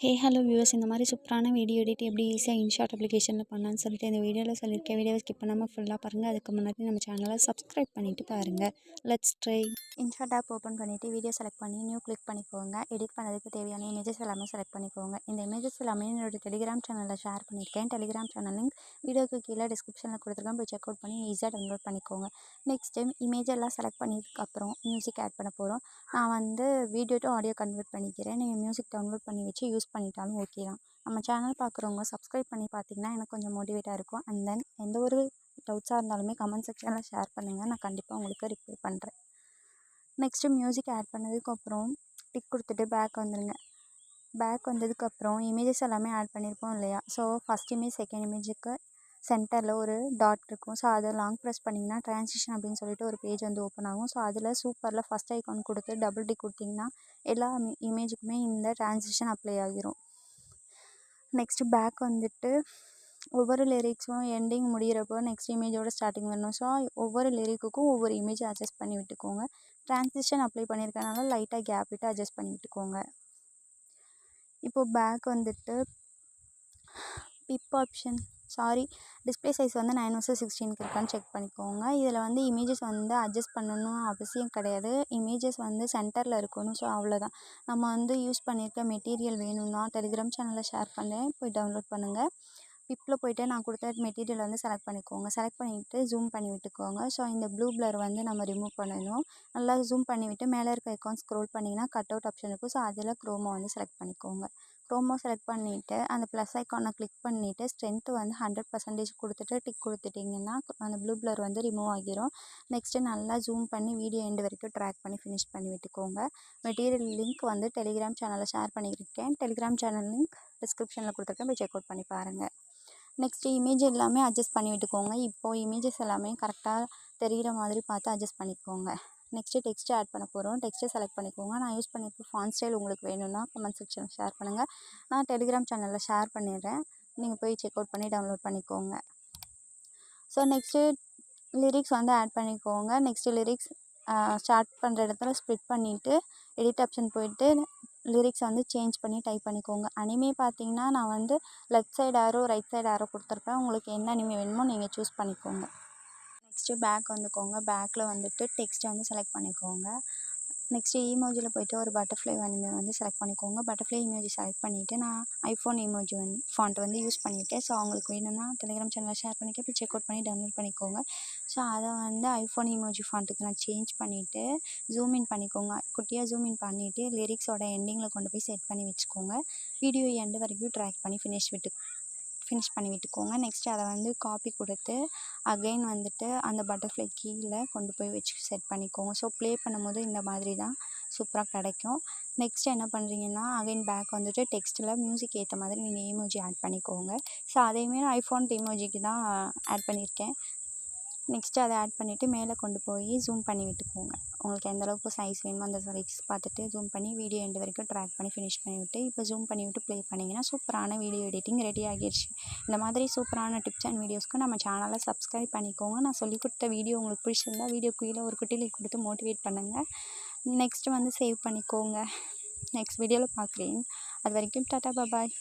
Hello viewers, இந்த மாதிரி சூப்பரான வீடியோ எடிட் எப்படி ஈஸியாக இன்ஷாட் அப்ளிகேஷனில் பண்ணலான்னு சொல்லிட்டு இந்த வீடியோவில் சொல்லியிருக்கேன். வீடியோவை ஸ்கிப் பண்ணாமல் ஃபுல்லாக பாருங்கள். அதுக்கு முன்னாடி நம்ம சேனலை சப்ஸ்கிரைப் பண்ணிவிட்டு பாருங்கள். Let's try. InShot app open பண்ணிவிட்டு வீடியோ செலக்ட் பண்ணி நியூ கிளிக் பண்ணிக்கோங்க. எடிட் பண்ணதுக்கு தேவையான இமேஜஸ் எல்லாமே செலக்ட் பண்ணிக்கோங்க. இந்த இமேஜஸ் எல்லாமே என்னோட டெலிகிராம் சேனலில் ஷேர் பண்ணியிருக்கேன். டெலிகிராம் சேனல் லிங்க் வீடியோக்கு கீழே டிஸ்கிரிப்ஷனில் கொடுத்துருக்கேன். போய் செக் அவுட் பண்ணி ஈஸியாக டவுன்லோட் பண்ணிக்கோங்க. நெக்ஸ்ட் டைம் இமேஜ் எல்லாம் செலக்ட் பண்ணதுக்கப்புறம் மியூசிக் ஆட் பண்ண போகிறோம். நான் வந்து வீடியோ டு ஆடியோ கன்வெர்ட் பண்ணிக்கிறேன். நீங்கள் மியூசிக் டவுன்லோட் பண்ணி வச்சு யூஸ் பண்ணிட்டாலும் ஓகே தான். நம்ம சேனல் பார்க்குறவங்க சப்ஸ்கிரைப் பண்ணி பார்த்தீங்கன்னா எனக்கு கொஞ்சம் மோட்டிவேட்டாக இருக்கும். அண்ட் தென் எந்த ஒரு டவுட்ஸாக இருந்தாலுமே கமெண்ட் செக்ஷனில் ஷேர் பண்ணுங்கள். நான் கண்டிப்பாக உங்களுக்கு ரிப்ளை பண்ணுறேன். நெக்ஸ்ட்டு மியூசிக் ஆட் பண்ணதுக்கப்புறம் டிக் கொடுத்துட்டு பேக் வந்துடுங்க. பேக் வந்ததுக்கப்புறம் இமேஜஸ் எல்லாமே ஆட் பண்ணியிருப்போம் இல்லையா? ஸோ ஃபஸ்ட் இமேஜ் செகண்ட் இமேஜுக்கு சென்டரில் ஒரு டாட் இருக்கும். ஸோ அதை லாங் ப்ரெஸ் பண்ணிங்கன்னா ட்ரான்சிஷன் அப்படின்னு சொல்லிட்டு ஒரு பேஜ் வந்து ஓப்பன் ஆகும். ஸோ அதில் சூப்பரில் ஃபஸ்ட் ஐக்கான் கொடுத்து டபுள் டிக் கொடுத்திங்கன்னா எல்லா இமேஜுக்குமே இந்த ட்ரான்சிஷன் அப்ளை ஆகிரும். நெக்ஸ்ட்டு பேக் வந்துட்டு ஒவ்வொரு லிரிக்ஸும் எண்டிங் முடிகிறப்போ நெக்ஸ்ட் இமேஜோட ஸ்டார்டிங் வரணும். ஸோ ஒவ்வொரு லிரிக்குக்கும் ஒவ்வொரு இமேஜ் அட்ஜஸ்ட் பண்ணி விட்டுக்கோங்க. ட்ரான்சிஷன் அப்ளை பண்ணியிருக்கனால லைட்டாக கேப் விட்டு அட்ஜஸ்ட் பண்ணி விட்டுக்கோங்க. இப்போது பேக் வந்துட்டு டிஸ்பிளே சைஸ் வந்து 9:16 இருக்கான்னு செக் பண்ணிக்கோங்க. இதில் வந்து இமேஜஸ் வந்து அட்ஜஸ்ட் பண்ணணும்னு அவசியம் கிடையாது. இமேஜஸ் வந்து சென்டரில் இருக்கணும். ஸோ அவ்வளோதான். நம்ம வந்து யூஸ் பண்ணியிருக்க மெட்டீரியல் வேணும்னா டெலிகிராம் சேனலில் ஷேர் பண்ணேன், போய் டவுன்லோட் பண்ணுங்கள். பிப்பில் போய்ட்டு நான் கொடுத்த மெட்டீரியல் வந்து செலக்ட் பண்ணிக்கோங்க. செலக்ட் பண்ணிவிட்டு ஜூம் பண்ணி விட்டுக்கோங்க. ஸோ இந்த ப்ளூ பிளர் வந்து நம்ம ரிமூவ் பண்ணணும். நல்லா ஜூம் பண்ணிவிட்டு மேலே இருக்க ஐக்கான் ஸ்க்ரோல் பண்ணிங்கன்னா கட் அவுட் ஆப்ஷன் இருக்கும். ஸோ அதில் க்ரோமோ வந்து செலக்ட் பண்ணிக்கோங்க. க்ரோமோ செலக்ட் பண்ணிவிட்டு அந்த ப்ளஸ் ஐக்கானை கிளிக் பண்ணிவிட்டு ஸ்ட்ரென்த்து வந்து 100% கொடுத்துட்டு டிக் கொடுத்துட்டிங்கன்னா அந்த ப்ளூ பிளர் வந்து ரிமூவ் ஆகிரும். நெக்ஸ்ட்டு நல்லா ஜூம் பண்ணி வீடியோ எண்டு வரைக்கும் ட்ராக் பண்ணி ஃபினிஷ் பண்ணி விட்டுக்கோங்க. மெட்டீரியல் லிங்க் வந்து டெலிகிராம் சேனலில் ஷேர் பண்ணியிருக்கேன். டெலிகிராம் சேனல் லிங்க் டிஸ்கிரிப்ஷனில் கொடுத்துருக்கேன். போய் செக் அவுட் பண்ணி பாருங்கள். நெக்ஸ்ட்டு இமேஜ் எல்லாமே அட்ஜஸ்ட் பண்ணி விட்டுக்கோங்க. இப்போது இமேஜஸ் எல்லாமே கரெக்டாக தெரிகிற மாதிரி பார்த்து அட்ஜஸ்ட் பண்ணிக்கோங்க. நெக்ஸ்ட்டு டெக்ஸ்ட்டு ஆட் பண்ண போகிறோம். டெக்ஸ்ட்டை செலக்ட் பண்ணிக்கோங்க. நான் யூஸ் பண்ணியிருக்க ஃபாண்ட் ஸ்டைல் உங்களுக்கு வேணும்னா கமெண்ட் செக்ஷனில் ஷேர் பண்ணுங்கள். நான் டெலிகிராம் சேனலில் ஷேர் பண்ணிடுறேன். நீங்கள் போய் செக் அவுட் பண்ணி டவுன்லோட் பண்ணிக்கோங்க. ஸோ நெக்ஸ்ட்டு லிரிக்ஸ் வந்து ஆட் பண்ணிக்கோங்க. நெக்ஸ்ட்டு லிரிக்ஸ் ஸ்டார்ட் பண்ணுற இடத்துல ஸ்ப்ளிட் பண்ணிவிட்டு எடிட் ஆப்ஷன் போய்ட்டு லிரிக்ஸ் வந்து சேஞ்ச் பண்ணி டைப் பண்ணிக்கோங்க. அனிமே பார்த்தீங்கன்னா நான் வந்து left side arrow right side arrow கொடுத்துருப்பேன். உங்களுக்கு என்ன அனிமே வேணுமோ நீங்கள் சூஸ் பண்ணிக்கோங்க. நெக்ஸ்ட்டு பேக் வந்துக்கோங்க. பேக்கில் வந்துட்டு டெக்ஸ்ட்டை வந்து செலக்ட் பண்ணிக்கோங்க. நெக்ஸ்ட்டு இமோஜியில் போய்ட்டு ஒரு பட்டர்ஃப்ளை அனிமே வந்து செலக்ட் பண்ணிக்கோங்க. பட்டர்ஃப்ளை இமோஜி செலக்ட் பண்ணிவிட்டு நான் ஐஃபோன் இமோஜி ஃபாண்ட் வந்து யூஸ் பண்ணியிருக்கேன். ஸோ அவங்களுக்கு வேணும்னா டெலிகிராம் சேனலில் ஷேர் பண்ணிக்க போய் செக் அவுட் பண்ணி டவுன்லோட் பண்ணிக்கோங்க. ஸோ அதை வந்து ஐஃபோன் இமோஜி ஃபாண்ட்டுக்கு நான் சேஞ்ச் பண்ணிவிட்டு ஜூம் இன் பண்ணிக்கோங்க. குட்டியாக ஜூம் இன் பண்ணிவிட்டு லிரிக்ஸோட எண்டிங்கில் கொண்டு போய் செட் பண்ணி வச்சுக்கோங்க. வீடியோ எண்டு வரைக்கும் ட்ராக் பண்ணி ஃபினிஷ் பண்ணி விட்டுக்கோங்க. நெக்ஸ்ட்டு அதை வந்து காப்பி கொடுத்து அகைன் வந்துட்டு அந்த பட்டர்ஃப்ளை கீழே கொண்டு போய் வச்சு செட் பண்ணிக்கோங்க. ஸோ ப்ளே பண்ணும்போது இந்த மாதிரி தான் சூப்பராக கிடைக்கும். நெக்ஸ்ட்டு என்ன பண்ணுறீங்கன்னா அகைன் பேக் வந்துட்டு டெக்ஸ்ட்டில் மியூசிக் ஏற்ற மாதிரி நீங்கள் இமோஜி ஆட் பண்ணிக்கோங்க. ஸோ அதையுமே நான் ஐஃபோன் இமோஜிக்கு தான் ஆட் பண்ணியிருக்கேன். நெக்ஸ்ட்டு அதை ஆட் பண்ணிவிட்டு மேலே கொண்டு போய் ஜூம் பண்ணி விட்டுக்கோங்க. உங்களுக்கு எந்தளவுக்கு சைஸ் வேணுமோ அந்த சைஸ் பார்த்துட்டு ஜூம் பண்ணி வீடியோ எண்டு வரைக்கும் ட்ராக் பண்ணி ஃபினிஷ் பண்ணிவிட்டு இப்போ ஜூம் பண்ணிவிட்டு ப்ளே பண்ணிங்கன்னா சூப்பரான வீடியோ எடிட்டிங் ரெடி ஆகிடுச்சு. இந்த மாதிரி சூப்பரான டிப்ஸ் அண்ட் வீடியோஸ்க்கு நம்ம சேனலை சப்ஸ்கிரைப் பண்ணிக்கோங்க. நான் சொல்லிக் கொடுத்த வீடியோ உங்களுக்கு பிடிச்சிருந்தா வீடியோ கீழே ஒரு குட்டி லிங்க் கொடுத்து மோட்டிவேட் பண்ணுங்கள். நெக்ஸ்ட்டு வந்து சேவ் பண்ணிக்கோங்க. நெக்ஸ்ட் வீடியோவில் பார்க்குறேன். அது வரைக்கும் டாட்டா பாய்.